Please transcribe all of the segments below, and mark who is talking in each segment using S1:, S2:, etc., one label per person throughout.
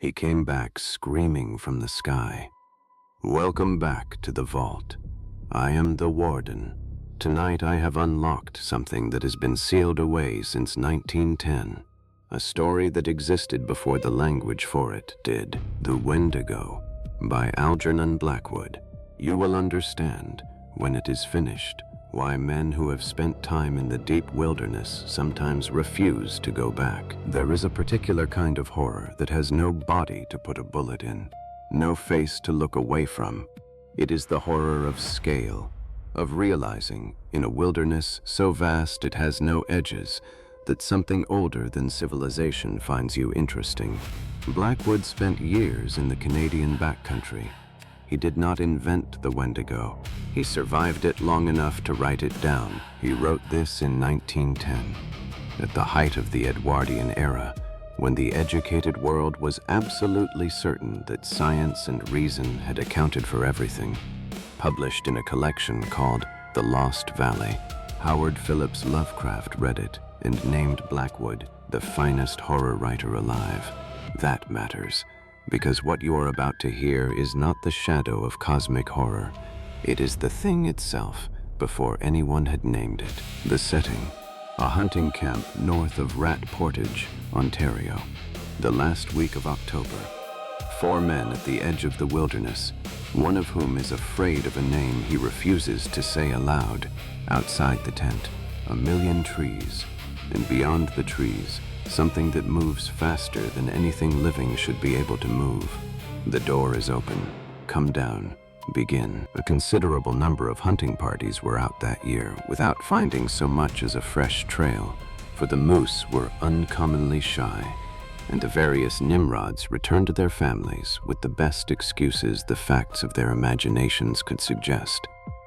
S1: He came back screaming from the sky. "Welcome back to the vault. I am the warden. Tonight I have unlocked something that has been sealed away since 1910. A story that existed before the language for it did. The Wendigo, by Algernon Blackwood. You will understand, when it is finished, why men who have spent time in the deep wilderness sometimes refuse to go back. There is a particular kind of horror that has no body to put a bullet in, no face to look away from. It is the horror of scale, of realizing, in a wilderness so vast it has no edges, that something older than civilization finds you interesting. Blackwood spent years in the Canadian backcountry. He did not invent the Wendigo. He survived it long enough to write it down. He wrote this in 1910, at the height of the Edwardian era, when the educated world was absolutely certain that science and reason had accounted for everything. Published in a collection called The Lost Valley, Howard Phillips Lovecraft read it and named Blackwood the finest horror writer alive. That matters, because what you are about to hear is not the shadow of cosmic horror. It is the thing itself, before anyone had named it. The setting: a hunting camp north of Rat Portage, Ontario. The last week of October. 4 men at the edge of the wilderness, one of whom is afraid of a name he refuses to say aloud. Outside the tent, a million trees, and beyond the trees, something that moves faster than anything living should be able to move. The door is open. Come down. Begin. A considerable number of hunting parties were out that year without finding so much as a fresh trail, for the moose were uncommonly shy, and the various Nimrods returned to their families with the best excuses the facts of their imaginations could suggest.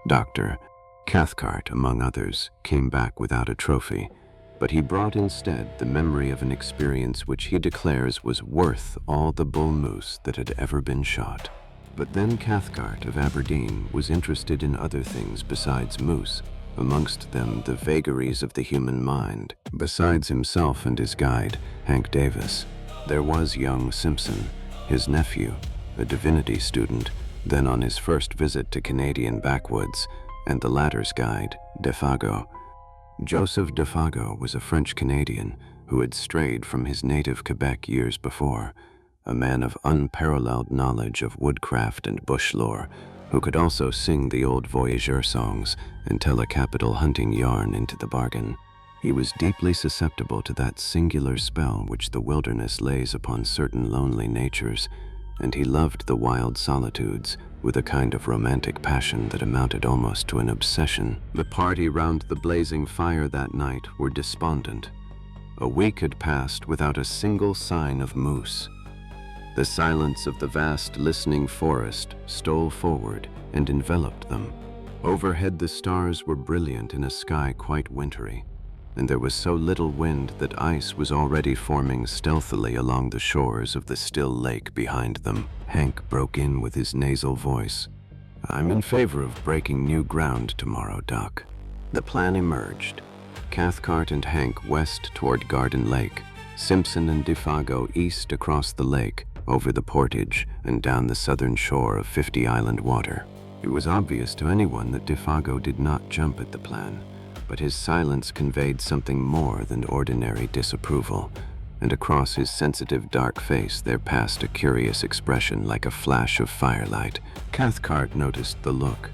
S1: Dr. Cathcart, among others, came back without a trophy, but he brought instead the memory of an experience which he declares was worth all the bull moose that had ever been shot. But then Cathcart of Aberdeen was interested in other things besides moose, amongst them the vagaries of the human mind. Besides himself and his guide, Hank Davis, there was young Simpson, his nephew, a divinity student, then on his first visit to Canadian backwoods, and the latter's guide, Defago. Joseph Defago was a French-Canadian who had strayed from his native Quebec years before, a man of unparalleled knowledge of woodcraft and bush lore, who could also sing the old voyageur songs and tell a capital hunting yarn into the bargain. He was deeply susceptible to that singular spell which the wilderness lays upon certain lonely natures, and he loved the wild solitudes with a kind of romantic passion that amounted almost to an obsession. The party round the blazing fire that night were despondent. A week had passed without a single sign of moose. The silence of the vast listening forest stole forward and enveloped them. Overhead the stars were brilliant in a sky quite wintry, and there was so little wind that ice was already forming stealthily along the shores of the still lake behind them. Hank broke in with his nasal voice. "I'm in favor of breaking new ground tomorrow, Doc." The plan emerged. Cathcart and Hank west toward Garden Lake, Simpson and Defago east across the lake, over the portage, and down the southern shore of 50 Island Water. It was obvious to anyone that Defago did not jump at the plan, but his silence conveyed something more than ordinary disapproval, and across his sensitive dark face there passed a curious expression like a flash of firelight. Cathcart noticed the look.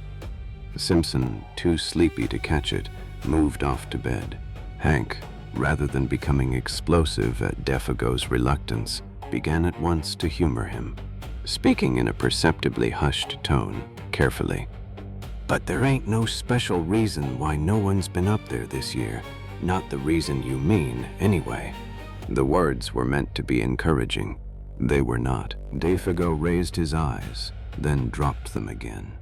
S1: Simpson, too sleepy to catch it, moved off to bed. Hank, rather than becoming explosive at Defago's reluctance, began at once to humor him, speaking in a perceptibly hushed tone, carefully. "But there ain't no special reason why no one's been up there this year. Not the reason you mean, anyway." The words were meant to be encouraging. They were not. Defago raised his eyes, then dropped them again.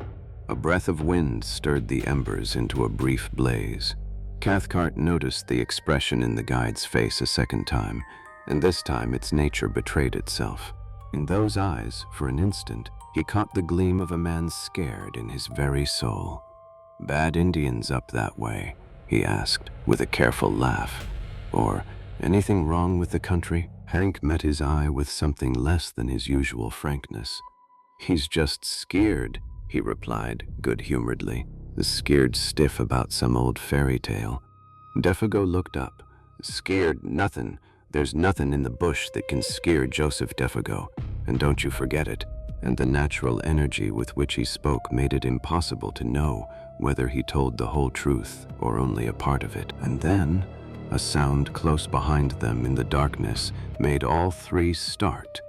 S1: A breath of wind stirred the embers into a brief blaze. Cathcart noticed the expression in the guide's face a second time, and this time its nature betrayed itself. In those eyes, for an instant, he caught the gleam of a man scared in his very soul. "Bad Indians up that way?" he asked, with a careful laugh. "Or anything wrong with the country?" Hank met his eye with something less than his usual frankness. "He's just scared," he replied good-humoredly, scared stiff about some old fairy tale. Defago looked up. "Scared nothing. There's nothing in the bush that can scare Joseph Defago, and don't you forget it." And the natural energy with which he spoke made it impossible to know whether he told the whole truth or only a part of it. And then a sound close behind them in the darkness made all three start.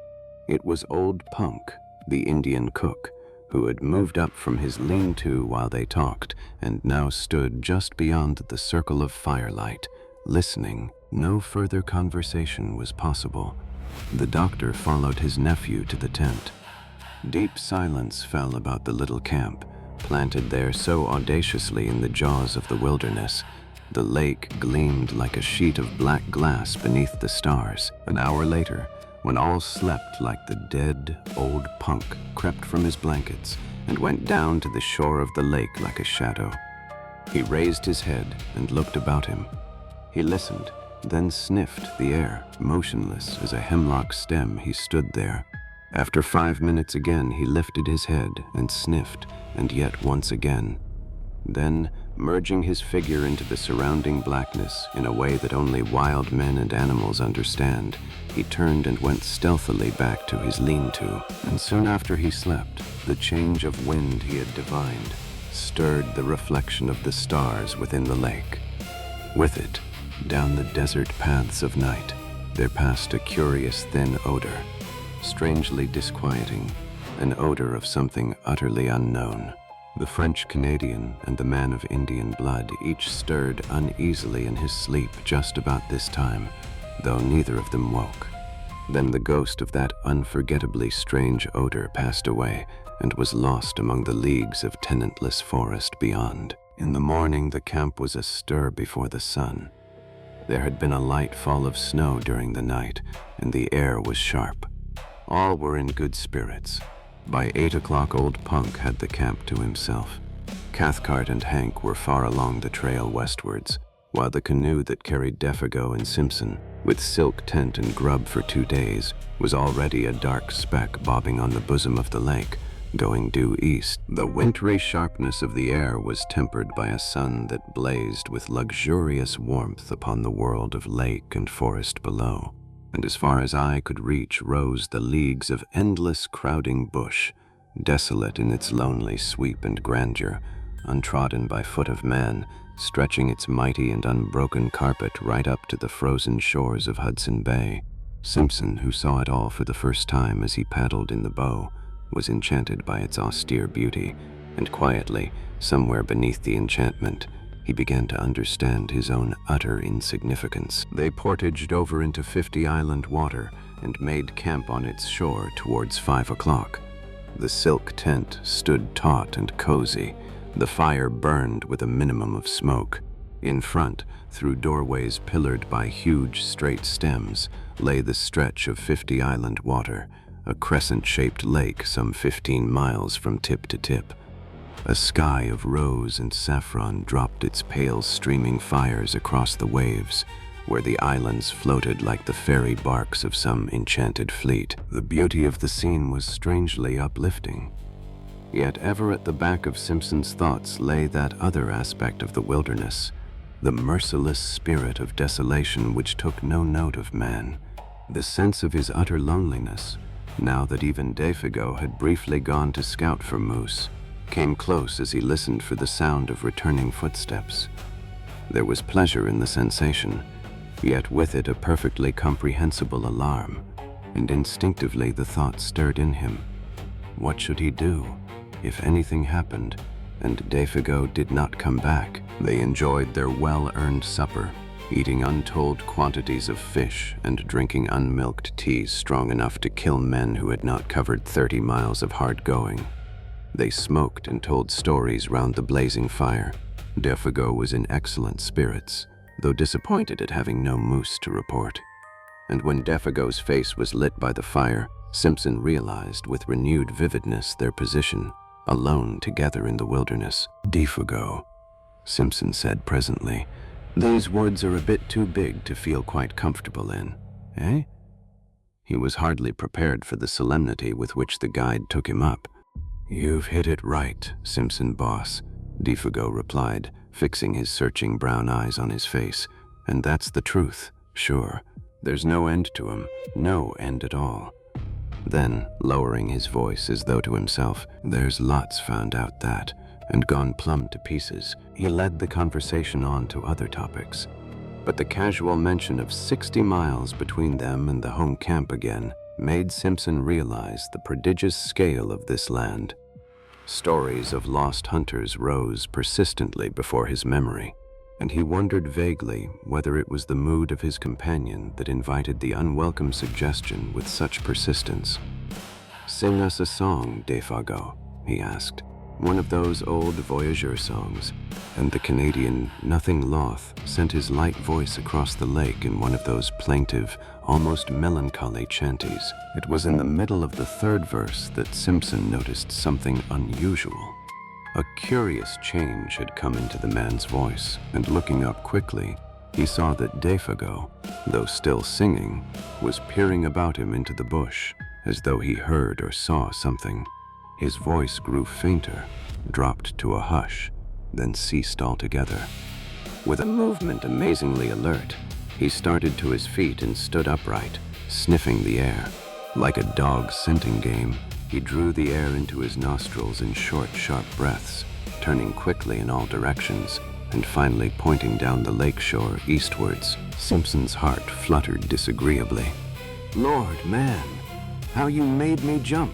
S1: It was old Punk, the Indian cook, who had moved up from his lean-to while they talked and now stood just beyond the circle of firelight, listening. No further conversation was possible. The doctor followed his nephew to the tent. Deep silence fell about the little camp, planted there so audaciously in the jaws of the wilderness. The lake gleamed like a sheet of black glass beneath the stars. An hour later, when all slept like the dead, old Punk crept from his blankets and went down to the shore of the lake like a shadow. He raised his head and looked about him. He listened, then sniffed the air. Motionless as a hemlock stem, he stood there. After 5 minutes again, he lifted his head and sniffed, and yet once again. Then, merging his figure into the surrounding blackness in a way that only wild men and animals understand, he turned and went stealthily back to his lean-to. And soon after he slept, the change of wind he had divined stirred the reflection of the stars within the lake. With it, down the desert paths of night, there passed a curious thin odor, strangely disquieting, an odor of something utterly unknown. The French-Canadian and the man of Indian blood each stirred uneasily in his sleep just about this time, though neither of them woke. Then the ghost of that unforgettably strange odor passed away and was lost among the leagues of tenantless forest beyond. In the morning, the camp was astir before the sun. There had been a light fall of snow during the night, and the air was sharp. All were in good spirits. By 8 o'clock, old Punk had the camp to himself. Cathcart and Hank were far along the trail westwards, while the canoe that carried Defago and Simpson, with silk tent and grub for 2 days, was already a dark speck bobbing on the bosom of the lake, going due east. The wintry sharpness of the air was tempered by a sun that blazed with luxurious warmth upon the world of lake and forest below. And as far as eye could reach rose the leagues of endless crowding bush, desolate in its lonely sweep and grandeur, untrodden by foot of man, stretching its mighty and unbroken carpet right up to the frozen shores of Hudson Bay. Simpson, who saw it all for the first time as he paddled in the bow, was enchanted by its austere beauty, and quietly, somewhere beneath the enchantment, he began to understand his own utter insignificance. They portaged over into 50 Island water and made camp on its shore towards 5 o'clock. The silk tent stood taut and cozy. The fire burned with a minimum of smoke. In front, through doorways pillared by huge straight stems, lay the stretch of 50 Island water, a crescent-shaped lake some 15 miles from tip to tip. A sky of rose and saffron dropped its pale streaming fires across the waves, where the islands floated like the fairy barks of some enchanted fleet. The beauty of the scene was strangely uplifting. Yet ever at the back of Simpson's thoughts lay that other aspect of the wilderness, the merciless spirit of desolation which took no note of man. The sense of his utter loneliness, now that even Defago had briefly gone to scout for moose, came close as he listened for the sound of returning footsteps. There was pleasure in the sensation, yet with it a perfectly comprehensible alarm, and instinctively the thought stirred in him. What should he do if anything happened and Defago did not come back? They enjoyed their well-earned supper, eating untold quantities of fish and drinking unmilked teas strong enough to kill men who had not covered 30 miles of hard going. They smoked and told stories round the blazing fire. Defago was in excellent spirits, though disappointed at having no moose to report. And when Defago's face was lit by the fire, Simpson realized with renewed vividness their position, alone together in the wilderness. "Defago," Simpson said presently, "these woods are a bit too big to feel quite comfortable in, eh?" He was hardly prepared for the solemnity with which the guide took him up. "You've hit it right, Simpson boss," Defago replied, fixing his searching brown eyes on his face. "And that's the truth, sure. There's no end to 'em, no end at all." Then, lowering his voice as though to himself, "There's lots found out that, and gone plumb to pieces." He led the conversation on to other topics. But the casual mention of 60 miles between them and the home camp again made Simpson realize the prodigious scale of this land. Stories of lost hunters rose persistently before his memory, and he wondered vaguely whether it was the mood of his companion that invited the unwelcome suggestion with such persistence. "Sing us a song, Defago," he asked. "One of those old voyageur songs." And the Canadian, nothing loth, sent his light voice across the lake in one of those plaintive, almost melancholy chanties. It was in the middle of the third verse that Simpson noticed something unusual. A curious change had come into the man's voice, and looking up quickly, he saw that Defago, though still singing, was peering about him into the bush, as though he heard or saw something. His voice grew fainter, dropped to a hush, then ceased altogether. With a movement amazingly alert, he started to his feet and stood upright, sniffing the air. Like a dog scenting game, he drew the air into his nostrils in short, sharp breaths, turning quickly in all directions, and finally pointing down the lake shore eastwards. Simpson's heart fluttered disagreeably. "Lord, man, how you made me jump!"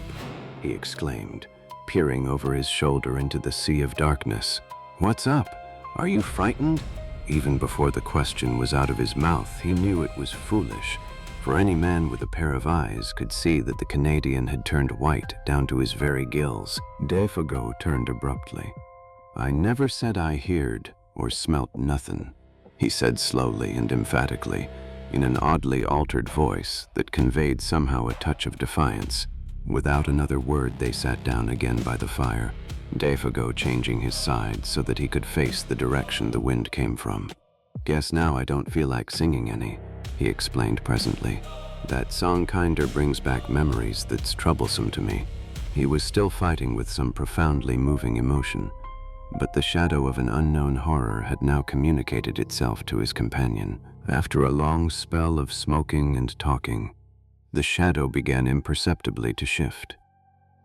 S1: he exclaimed, peering over his shoulder into the sea of darkness. "What's up? Are you frightened?" Even before the question was out of his mouth, he knew it was foolish, for any man with a pair of eyes could see that the Canadian had turned white down to his very gills. Defago turned abruptly. "I never said I heard or smelt nothin'," he said slowly and emphatically, in an oddly altered voice that conveyed somehow a touch of defiance. Without another word, they sat down again by the fire, Defago changing his side so that he could face the direction the wind came from. "Guess now I don't feel like singing any," he explained presently. "That song kinder brings back memories that's troublesome to me." He was still fighting with some profoundly moving emotion, but the shadow of an unknown horror had now communicated itself to his companion. After a long spell of smoking and talking, the shadow began imperceptibly to shift.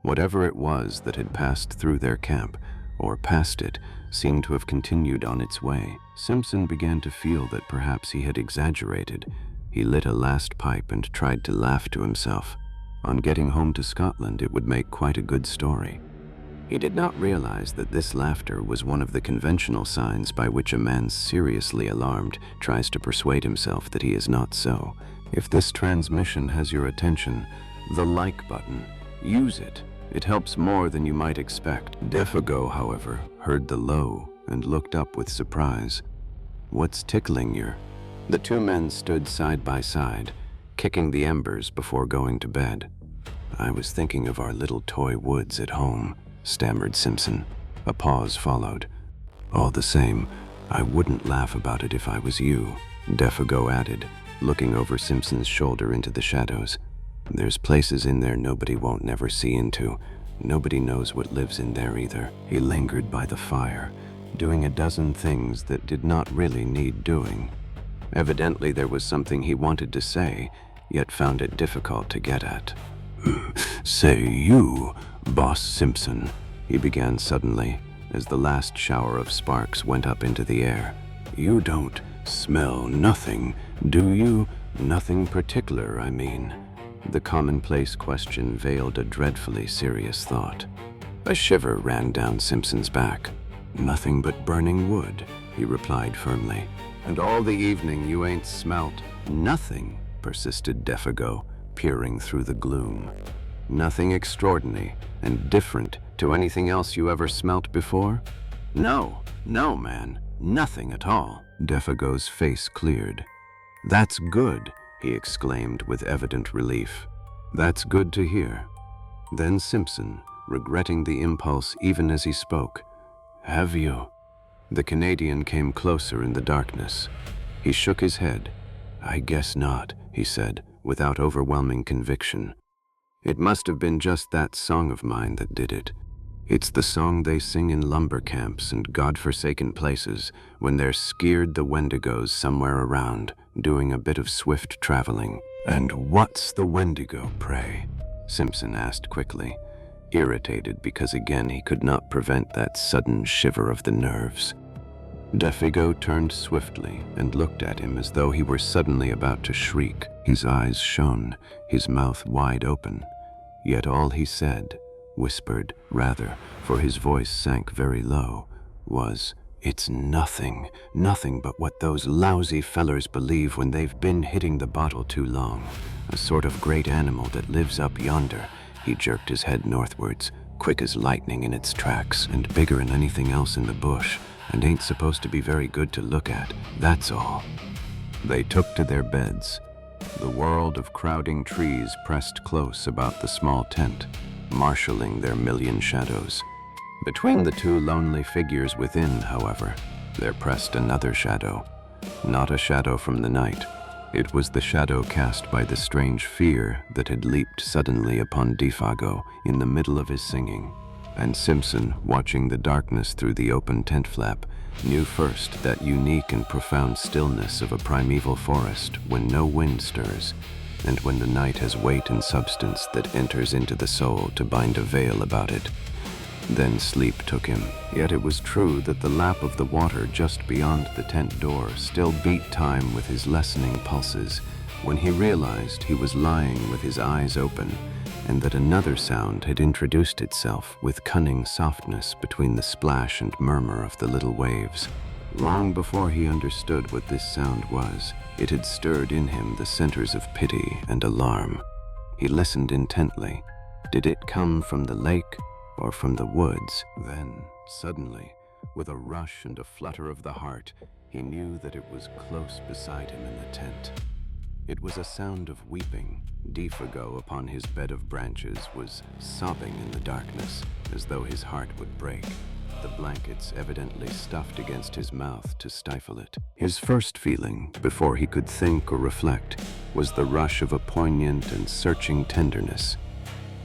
S1: Whatever it was that had passed through their camp, or past it, seemed to have continued on its way. Simpson began to feel that perhaps he had exaggerated. He lit a last pipe and tried to laugh to himself. On getting home to Scotland, it would make quite a good story. He did not realize that this laughter was one of the conventional signs by which a man seriously alarmed tries to persuade himself that he is not so. If this transmission has your attention, the like button, use it. It helps more than you might expect. Defago, however, heard the low and looked up with surprise. "What's tickling you?" The two men stood side by side, kicking the embers before going to bed. "I was thinking of our little toy woods at home," stammered Simpson. A pause followed. "All the same, I wouldn't laugh about it if I was you," Defago added, looking over Simpson's shoulder into the shadows. "There's places in there nobody won't never see into. Nobody knows what lives in there either." He lingered by the fire, doing a dozen things that did not really need doing. Evidently there was something he wanted to say, yet found it difficult to get at. "Say you, Boss Simpson," he began suddenly, as the last shower of sparks went up into the air. "You don't smell nothing, do you? Nothing particular, I mean." The commonplace question veiled a dreadfully serious thought. A shiver ran down Simpson's back. "Nothing but burning wood," he replied firmly. "And all the evening you ain't smelt nothing," persisted Defago, peering through the gloom. "Nothing extraordinary and different to anything else you ever smelt before?" No, man, nothing at all." Defago's face cleared. "That's good," he exclaimed with evident relief. "That's good to hear." Then Simpson, regretting the impulse even as he spoke, "Have you?" The Canadian came closer in the darkness. He shook his head. "I guess not," he said, without overwhelming conviction. "It must have been just that song of mine that did it. It's the song they sing in lumber camps and godforsaken places when they're skeered the Wendigos somewhere around, doing a bit of swift traveling." "And what's the Wendigo, pray?" Simpson asked quickly, irritated because again he could not prevent that sudden shiver of the nerves. Defigo turned swiftly and looked at him as though he were suddenly about to shriek. His eyes shone, his mouth wide open. Yet all he said, whispered rather, for his voice sank very low, was, "It's nothing but what those lousy fellers believe when they've been hitting the bottle too long. A sort of great animal that lives up yonder." He jerked his head northwards, quick as lightning in its tracks, and bigger than anything else in the bush, and ain't supposed to be very good to look at, that's all. They took to their beds. The world of crowding trees pressed close about the small tent, marshalling their million shadows. Between the two lonely figures within, however, there pressed another shadow. Not a shadow from the night. It was the shadow cast by the strange fear that had leaped suddenly upon Defago in the middle of his singing. And Simpson, watching the darkness through the open tent flap, knew first that unique and profound stillness of a primeval forest when no wind stirs, and when the night has weight and substance that enters into the soul to bind a veil about it. Then sleep took him. Yet it was true that the lap of the water just beyond the tent door still beat time with his lessening pulses when he realized he was lying with his eyes open, and that another sound had introduced itself with cunning softness between the splash and murmur of the little waves. Long before he understood what this sound was, it had stirred in him the centers of pity and alarm. He listened intently. Did it come from the lake or from the woods? Then, suddenly, with a rush and a flutter of the heart, he knew that it was close beside him in the tent. It was a sound of weeping. Defago, upon his bed of branches, was sobbing in the darkness, as though his heart would break, the blankets evidently stuffed against his mouth to stifle it. His first feeling, before he could think or reflect, was the rush of a poignant and searching tenderness.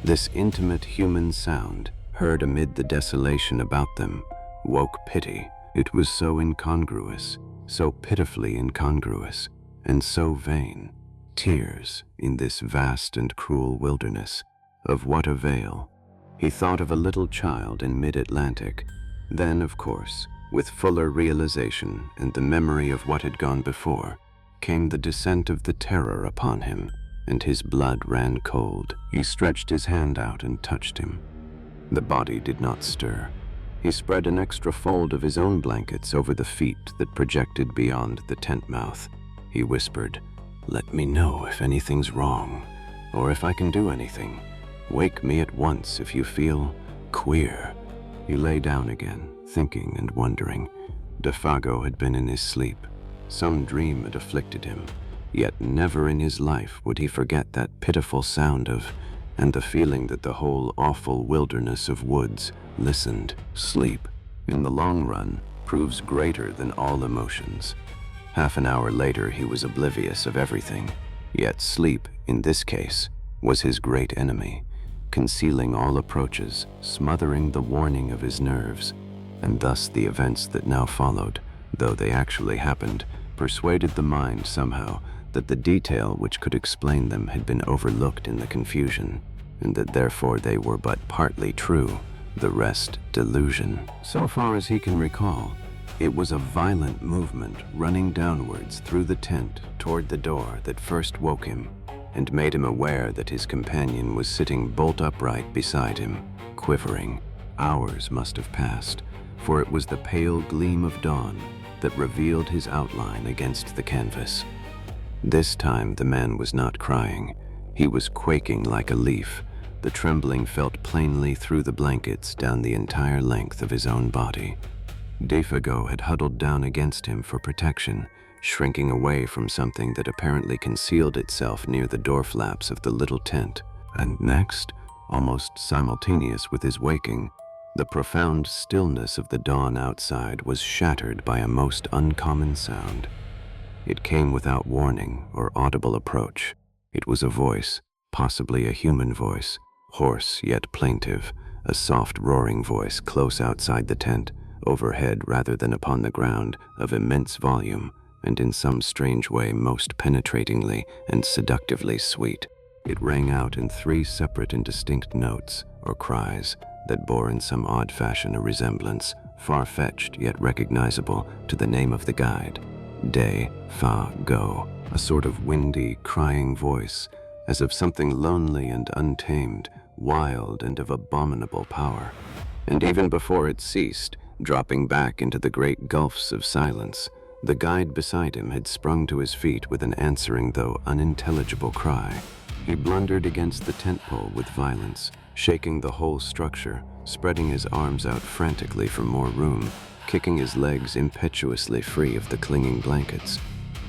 S1: This intimate human sound, heard amid the desolation about them, woke pity. It was so incongruous, so pitifully incongruous, and so vain. Tears in this vast and cruel wilderness. Of what avail? He thought of a little child in mid-Atlantic. Then, of course, with fuller realization and the memory of what had gone before, came the descent of the terror upon him, and his blood ran cold. He stretched his hand out and touched him. The body did not stir. He spread an extra fold of his own blankets over the feet that projected beyond the tent mouth. He whispered, "Let me know if anything's wrong, or if I can do anything. Wake me at once if you feel queer." He lay down again, thinking and wondering. Defago had been in his sleep. Some dream had afflicted him, yet never in his life would he forget that pitiful sound of, and the feeling that the whole awful wilderness of woods listened. Sleep, in the long run, proves greater than all emotions. Half an hour later he was oblivious of everything, yet sleep, in this case, was his great enemy, concealing all approaches, smothering the warning of his nerves, and thus the events that now followed, though they actually happened, persuaded the mind somehow that the detail which could explain them had been overlooked in the confusion, and that therefore they were but partly true, the rest delusion. So far as he can recall, it was a violent movement running downwards through the tent toward the door that first woke him, and made him aware that his companion was sitting bolt upright beside him, quivering. Hours must have passed, for it was the pale gleam of dawn that revealed his outline against the canvas. This time the man was not crying. He was quaking like a leaf. The trembling felt plainly through the blankets down the entire length of his own body. Defago had huddled down against him for protection, shrinking away from something that apparently concealed itself near the door flaps of the little tent. And next, almost simultaneous with his waking, the profound stillness of the dawn outside was shattered by a most uncommon sound. It came without warning or audible approach. It was a voice, possibly a human voice, hoarse yet plaintive, a soft roaring voice close outside the tent, overhead rather than upon the ground, of immense volume, and in some strange way most penetratingly and seductively sweet. It rang out in 3 separate and distinct notes, or cries, that bore in some odd fashion a resemblance, far-fetched yet recognizable, to the name of the guide, De Fa Go, a sort of windy, crying voice, as of something lonely and untamed, wild and of abominable power. And even before it ceased, dropping back into the great gulfs of silence, the guide beside him had sprung to his feet with an answering though unintelligible cry. He blundered against the tent pole with violence, shaking the whole structure, spreading his arms out frantically for more room, kicking his legs impetuously free of the clinging blankets.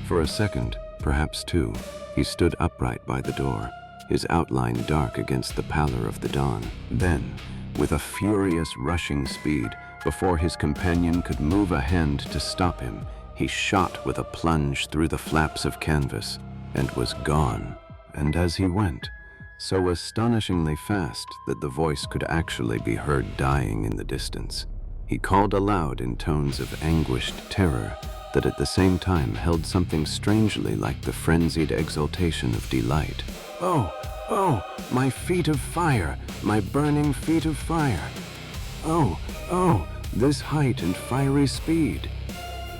S1: For a second, perhaps 2, he stood upright by the door, his outline dark against the pallor of the dawn. Then, with a furious rushing speed, before his companion could move a hand to stop him, he shot with a plunge through the flaps of canvas, and was gone. And as he went, so astonishingly fast that the voice could actually be heard dying in the distance, he called aloud in tones of anguished terror that at the same time held something strangely like the frenzied exultation of delight. "Oh, oh, my feet of fire, my burning feet of fire! Oh, oh, this height and fiery speed!"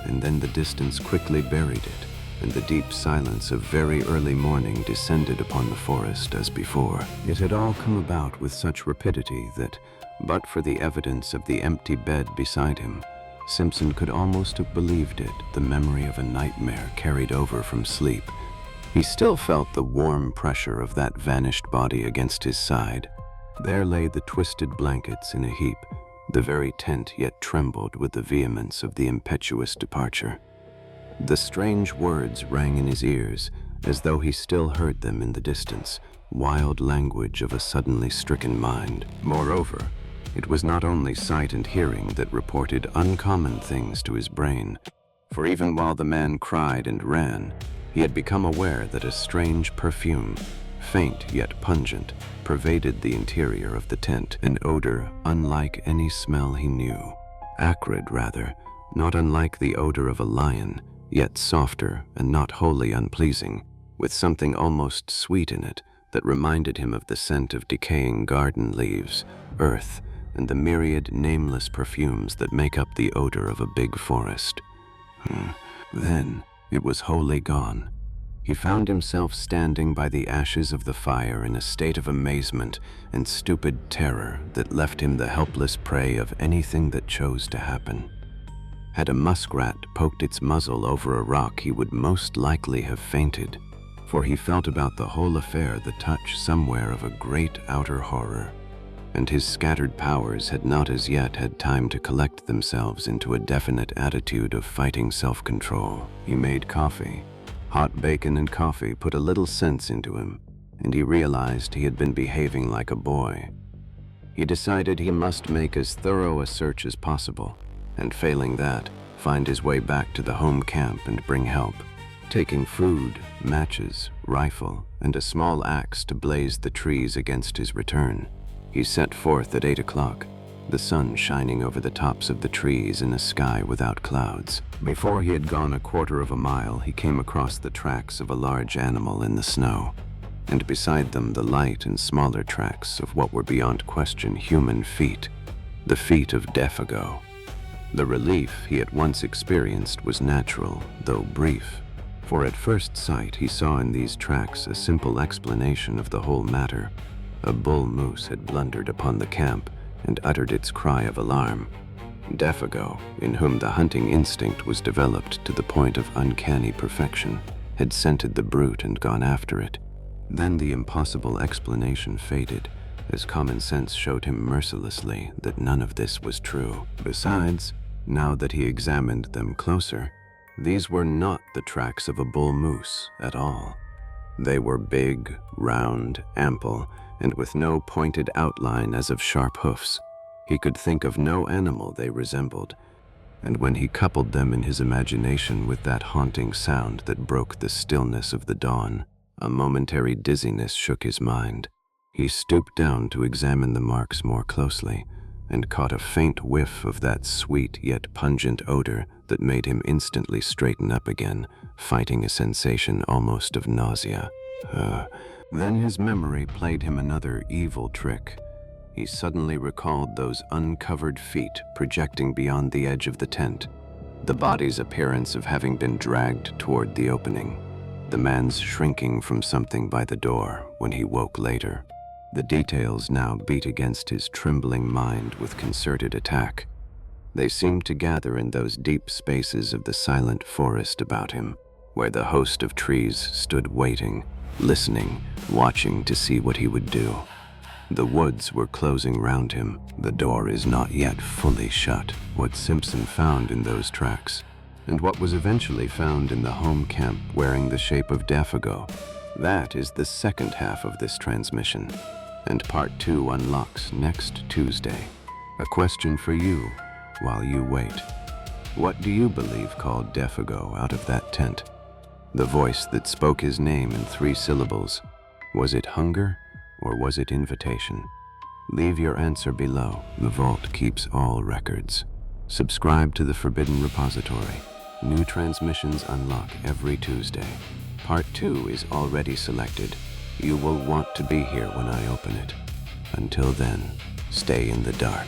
S1: And then the distance quickly buried it, and the deep silence of very early morning descended upon the forest as before. It had all come about with such rapidity that, but for the evidence of the empty bed beside him, Simpson could almost have believed it the memory of a nightmare carried over from sleep. He still felt the warm pressure of that vanished body against his side. There lay the twisted blankets in a heap. The very tent yet trembled with the vehemence of the impetuous departure. The strange words rang in his ears, as though he still heard them in the distance, wild language of a suddenly stricken mind. Moreover, it was not only sight and hearing that reported uncommon things to his brain, for even while the man cried and ran, he had become aware that a strange perfume, faint yet pungent, pervaded the interior of the tent, an odor unlike any smell he knew. Acrid, rather, not unlike the odor of a lion, yet softer and not wholly unpleasing, with something almost sweet in it that reminded him of the scent of decaying garden leaves, earth, and the myriad nameless perfumes that make up the odor of a big forest. Then it was wholly gone. He found himself standing by the ashes of the fire in a state of amazement and stupid terror that left him the helpless prey of anything that chose to happen. Had a muskrat poked its muzzle over a rock, he would most likely have fainted, for he felt about the whole affair the touch somewhere of a great outer horror, and his scattered powers had not as yet had time to collect themselves into a definite attitude of fighting self-control. He made coffee. Hot bacon and coffee put a little sense into him, and he realized he had been behaving like a boy. He decided he must make as thorough a search as possible, and failing that, find his way back to the home camp and bring help. Taking food, matches, rifle, and a small axe to blaze the trees against his return, he set forth at 8 o'clock, the sun shining over the tops of the trees in a sky without clouds. Before he had gone a quarter of a mile, he came across the tracks of a large animal in the snow, and beside them the light and smaller tracks of what were beyond question human feet, the feet of Defago. The relief he at once experienced was natural, though brief, for at first sight he saw in these tracks a simple explanation of the whole matter. A bull moose had blundered upon the camp and uttered its cry of alarm. Defago, in whom the hunting instinct was developed to the point of uncanny perfection, had scented the brute and gone after it. Then the impossible explanation faded, as common sense showed him mercilessly that none of this was true. Besides, now that he examined them closer, these were not the tracks of a bull moose at all. They were big, round, ample, and with no pointed outline as of sharp hoofs. He could think of no animal they resembled, and when he coupled them in his imagination with that haunting sound that broke the stillness of the dawn, A momentary dizziness shook his mind. He stooped down to examine the marks more closely, and caught a faint whiff of that sweet yet pungent odor that made him instantly straighten up again, fighting a sensation almost of nausea. Then his memory played him another evil trick. He suddenly recalled those uncovered feet projecting beyond the edge of the tent, the body's appearance of having been dragged toward the opening, the man's shrinking from something by the door when he woke later. The details now beat against his trembling mind with concerted attack. They seemed to gather in those deep spaces of the silent forest about him, where the host of trees stood waiting, listening, watching to see what he would do. The woods were closing round him. The door is not yet fully shut. What Simpson found in those tracks, and what was eventually found in the home camp wearing the shape of Daffodil, that is the second half of this transmission, and part 2 unlocks next Tuesday. A question for you while you wait. What do you believe called Daffodil out of that tent? The voice that spoke his name in 3 syllables, was it hunger or was it invitation? Leave your answer below. The Vault keeps all records. Subscribe to the Forbidden Repository. New transmissions unlock every Tuesday. Part 2 is already selected. You will want to be here when I open it. Until then, stay in the dark.